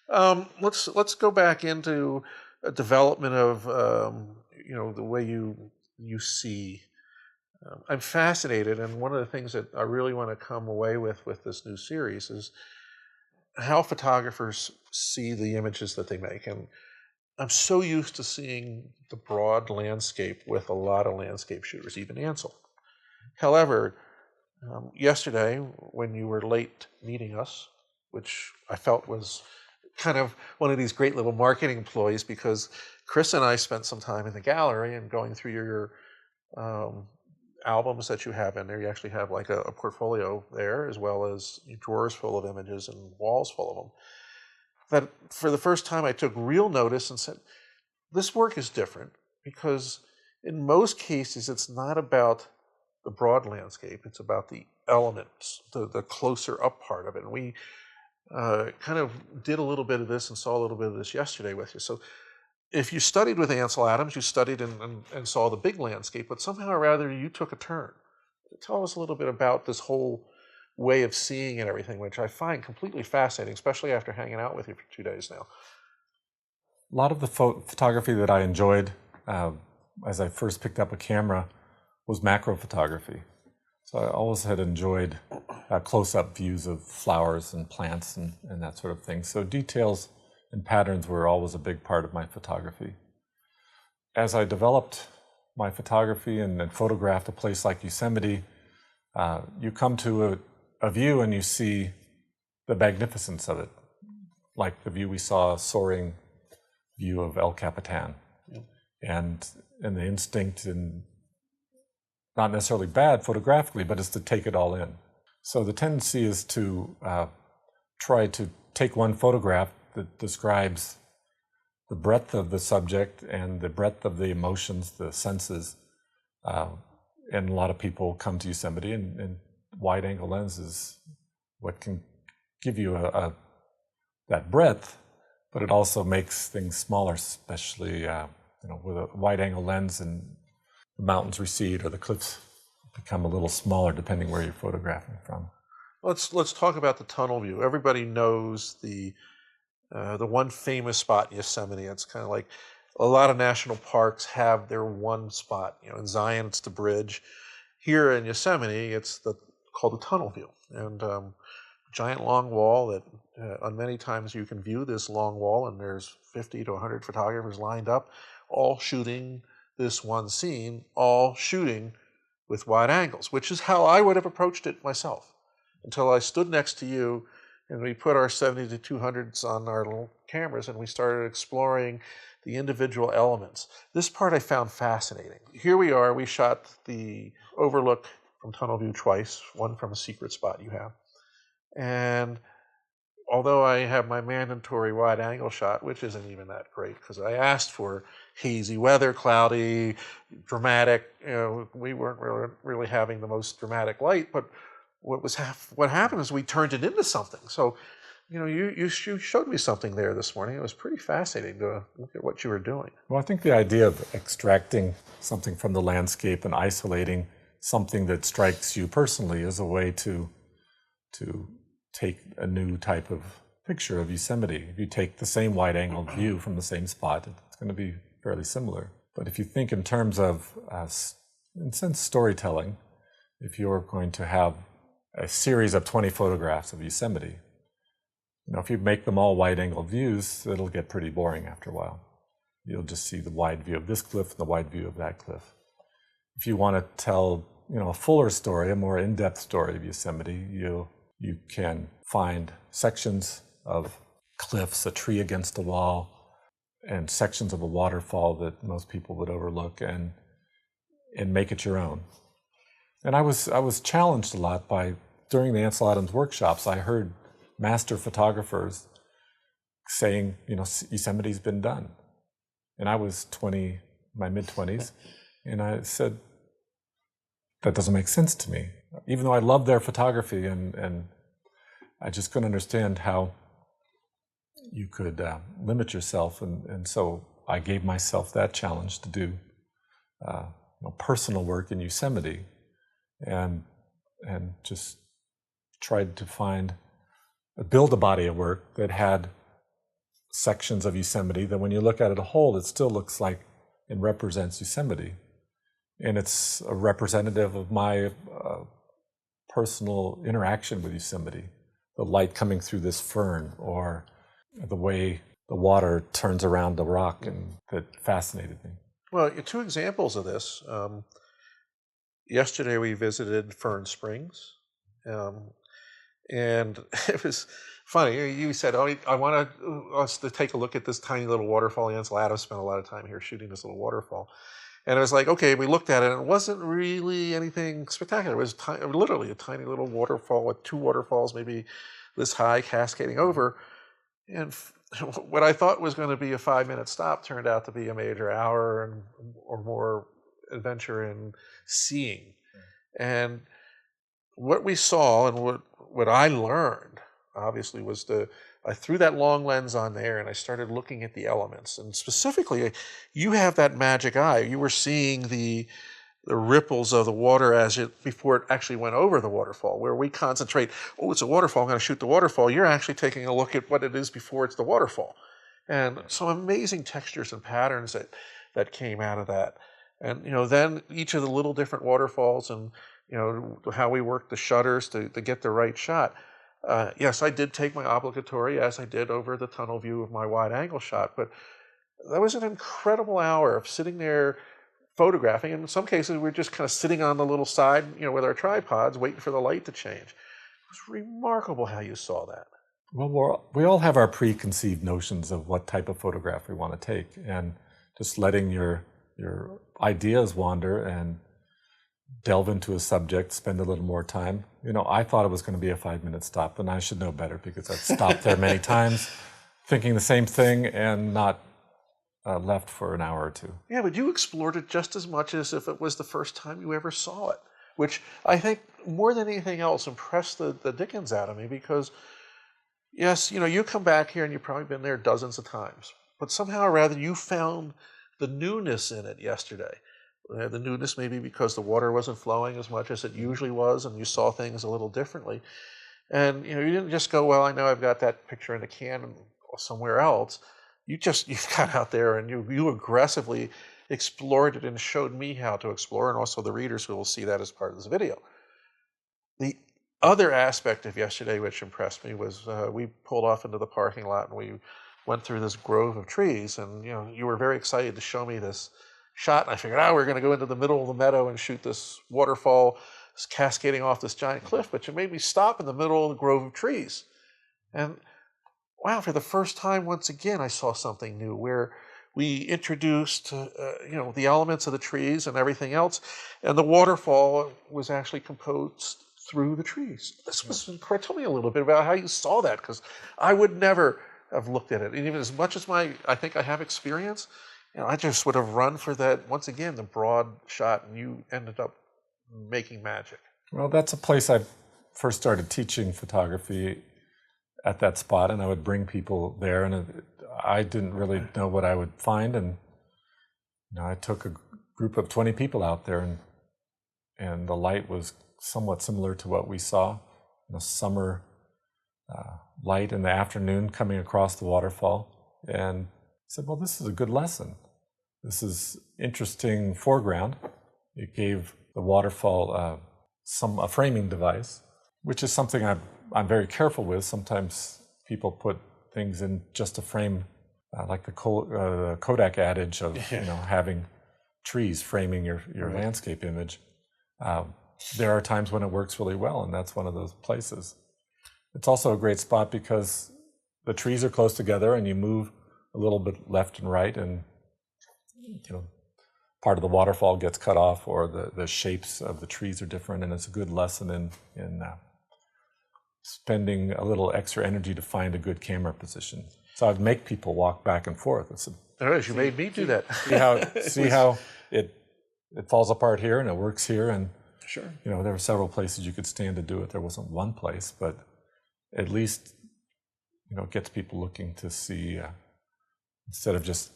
Let's go back into a development of the way you see. I'm fascinated, and one of the things that I really want to come away with this new series is how photographers see the images that they make. And I'm so used to seeing the broad landscape with a lot of landscape shooters, even Ansel. However, yesterday, when you were late meeting us, which I felt was kind of one of these great little marketing ploys, because Chris and I spent some time in the gallery and going through your albums that you have in there. You actually have like a portfolio there, as well as drawers full of images and walls full of them. That for the first time I took real notice and said, this work is different, because in most cases it's not about the broad landscape, it's about the elements, the closer up part of it. And we kind of did a little bit of this and saw a little bit of this yesterday with you. So if you studied with Ansel Adams, you studied and saw the big landscape, but somehow or rather you took a turn. Tell us a little bit about this whole way of seeing and everything, which I find completely fascinating, especially after hanging out with you for 2 days now. A lot of the photography that I enjoyed as I first picked up a camera was macro photography. So I always had enjoyed close-up views of flowers and plants and that sort of thing. So details and patterns were always a big part of my photography. As I developed my photography and photographed a place like Yosemite, you come to a view and you see the magnificence of it, like the view we saw, a soaring view of El Capitan. Yeah. And the instinct, and not necessarily bad photographically, but is to take it all in. So the tendency is to try to take one photograph that describes the breadth of the subject and the breadth of the emotions, the senses. And a lot of people come to Yosemite, and wide-angle lens is what can give you that breadth, but it also makes things smaller, especially with a wide-angle lens, and the mountains recede or the cliffs become a little smaller depending where you're photographing from. Let's talk about the tunnel view. Everybody knows the one famous spot in Yosemite. It's kind of like a lot of national parks have their one spot. In Zion, it's the bridge. Here in Yosemite, it's called the tunnel view, and giant long wall that on many times you can view this long wall, and there's 50 to 100 photographers lined up, all shooting this one scene, all shooting with wide angles, which is how I would have approached it myself, until I stood next to you and we put our 70 to 200s on our little cameras and we started exploring the individual elements. This part I found fascinating. Here we are, we shot the overlook from tunnel view twice, one from a secret spot you have. And although I have my mandatory wide angle shot, which isn't even that great because I asked for hazy weather, cloudy, dramatic, we weren't really having the most dramatic light, but what happened is we turned it into something. So, you showed me something there this morning. It was pretty fascinating to look at what you were doing. Well, I think the idea of extracting something from the landscape and isolating something that strikes you personally is a way to take a new type of picture of Yosemite. If you take the same wide-angle view from the same spot, it's going to be fairly similar. But if you think in terms of, in a sense, storytelling, if you're going to have a series of 20 photographs of Yosemite, if you make them all wide-angle views, it'll get pretty boring after a while. You'll just see the wide view of this cliff and the wide view of that cliff. If you want to tell, a fuller story, a more in-depth story of Yosemite, you can find sections of cliffs, a tree against a wall, and sections of a waterfall that most people would overlook, and make it your own. And I was challenged a lot during the Ansel Adams workshops. I heard master photographers saying, Yosemite's been done. And I was my mid-20s, and I said, that doesn't make sense to me. Even though I love their photography, and I just couldn't understand how you could limit yourself. And so I gave myself that challenge to do personal work in Yosemite, and just tried to build a body of work that had sections of Yosemite that when you look at it a whole, it still looks like it represents Yosemite. And it's a representative of my personal interaction with Yosemite. The light coming through this fern, or the way the water turns around the rock, and that fascinated me. Well, two examples of this. Yesterday we visited Fern Springs, and it was funny. You said, "Oh, I want us to take a look at this tiny little waterfall." Jens Latta spent a lot of time here shooting this little waterfall, and it was like, okay, we looked at it, and it wasn't really anything spectacular. It was literally a tiny little waterfall with two waterfalls, maybe this high, cascading over, and what I thought was going to be a 5-minute stop turned out to be a major hour or more adventure in seeing. And what we saw and what I learned, obviously, was I threw that long lens on there and I started looking at the elements. And specifically, you have that magic eye. You were seeing the ripples of the water before it actually went over the waterfall, where we concentrate, oh, it's a waterfall, I'm going to shoot the waterfall. You're actually taking a look at what it is before it's the waterfall. And some amazing textures and patterns that came out of that. And, then each of the little different waterfalls and, how we worked the shutters to get the right shot. Yes, I did take my obligatory, as I did over the tunnel view of my wide angle shot, but that was an incredible hour of sitting there photographing. And in some cases, we're just kind of sitting on the little side, with our tripods, waiting for the light to change. It was remarkable how you saw that. Well, we all have our preconceived notions of what type of photograph we want to take, and just letting your ideas wander and delve into a subject, spend a little more time. I thought it was going to be a 5-minute stop, and I should know better because I've stopped there many times thinking the same thing and not left for an hour or two. Yeah, but you explored it just as much as if it was the first time you ever saw it, which I think more than anything else impressed the dickens out of me because, yes, you come back here and you've probably been there dozens of times, but somehow or rather you found the newness in it yesterday. The newness maybe because the water wasn't flowing as much as it usually was and you saw things a little differently. And, you didn't just go, well, I know I've got that picture in a can somewhere else. You got out there and you aggressively explored it and showed me how to explore, and also the readers who will see that as part of this video. The other aspect of yesterday which impressed me was we pulled off into the parking lot and we went through this grove of trees, and you were very excited to show me this shot, and I figured, we're going to go into the middle of the meadow and shoot this waterfall cascading off this giant cliff, but you made me stop in the middle of the grove of trees. And wow, for the first time, once again, I saw something new where we introduced, the elements of the trees and everything else, and the waterfall was actually composed through the trees. This was incredible. Tell me a little bit about how you saw that, because I would never have looked at it. And even as much as I think I have experience, I just would have run for that, once again, the broad shot, and you ended up making magic. Well, that's a place I first started teaching photography at that spot, and I would bring people there, and I didn't really know what I would find, and I took a group of 20 people out there, and the light was somewhat similar to what we saw in a summer light in the afternoon coming across the waterfall, and I said, well, this is a good lesson. This is interesting foreground. It gave the waterfall a framing device, which is something I'm very careful with. Sometimes people put things in just a frame, like the Kodak adage of having trees framing your landscape image. There are times when it works really well, and that's one of those places. It's also a great spot because the trees are close together, and you move a little bit left and right, and part of the waterfall gets cut off, or the shapes of the trees are different, and it's a good lesson in spending a little extra energy to find a good camera position. So I'd make people walk back and forth. You made me do that. See how it falls apart here and it works here, and sure, there were several places you could stand to do it. There wasn't one place, but at least it gets people looking to see instead of just,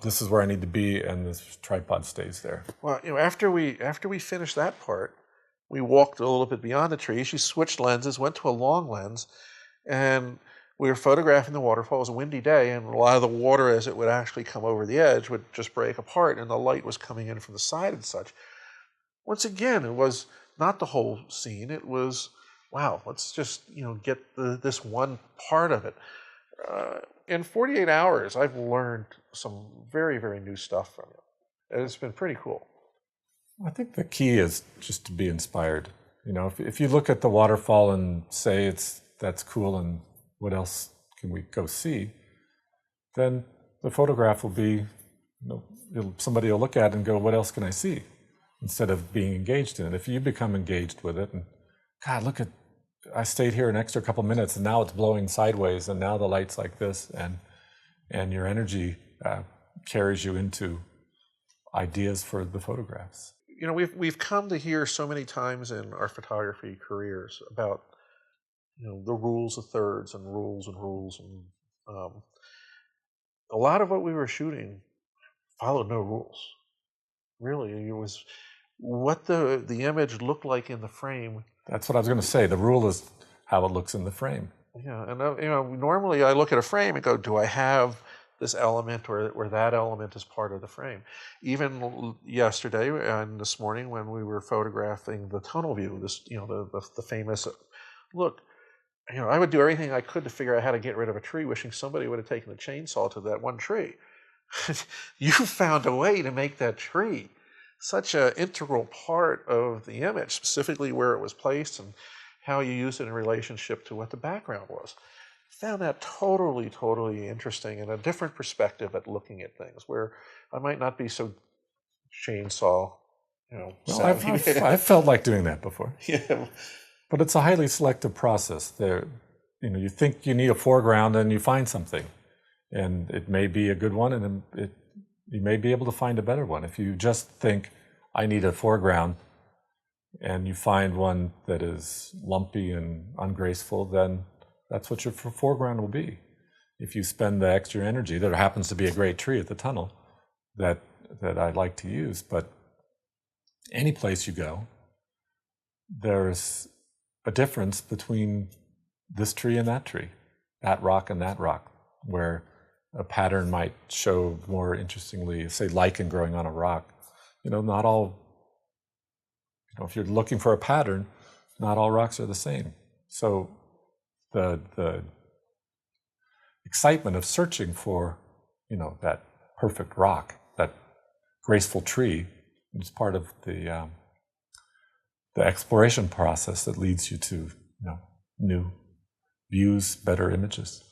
this is where I need to be, and this tripod stays there. Well, after we finished that part, we walked a little bit beyond the trees. You switched lenses, went to a long lens, and we were photographing the waterfall. It was a windy day, and a lot of the water, as it would actually come over the edge, would just break apart, and the light was coming in from the side and such. Once again, it was not the whole scene. It was, wow, let's just get this one part of it. In 48 hours, I've learned some very, very new stuff from it. And it's been pretty cool. I think the key is just to be inspired. If you look at the waterfall and say that's cool and what else can we go see, then the photograph will be, somebody will look at it and go, what else can I see? Instead of being engaged in it. If you become engaged with it and, God, I stayed here an extra couple minutes and now it's blowing sideways and now the light's like this, and your energy carries you into ideas for the photographs. We've come to hear so many times in our photography careers about the rules of thirds and rules, and a lot of what we were shooting followed no rules. Really, it was what the image looked like in the frame. That's what I was going to say. The rule is how it looks in the frame. Yeah, and normally I look at a frame and go, do I have this element or that element as part of the frame? Even yesterday and this morning when we were photographing the tunnel view, the famous look, I would do everything I could to figure out how to get rid of a tree, wishing somebody would have taken a chainsaw to that one tree. You found a way to make that tree such an integral part of the image, specifically where it was placed and how you use it in relationship to what the background was. Found that totally, totally interesting and a different perspective at looking at things where I might not be so chainsaw, Well, I've felt like doing that before. Yeah. But it's a highly selective process. You think you need a foreground and you find something, and it may be a good one, and you may be able to find a better one. If you just think, I need a foreground, and you find one that is lumpy and ungraceful, then that's what your foreground will be. If you spend the extra energy, there happens to be a great tree at the tunnel that I like to use, but any place you go, there's a difference between this tree and that tree, that rock and that rock, where a pattern might show more interestingly, say lichen growing on a rock. Not all, if you're looking for a pattern, not all rocks are the same. So the excitement of searching for, that perfect rock, that graceful tree, is part of the exploration process that leads you to, new views, better images.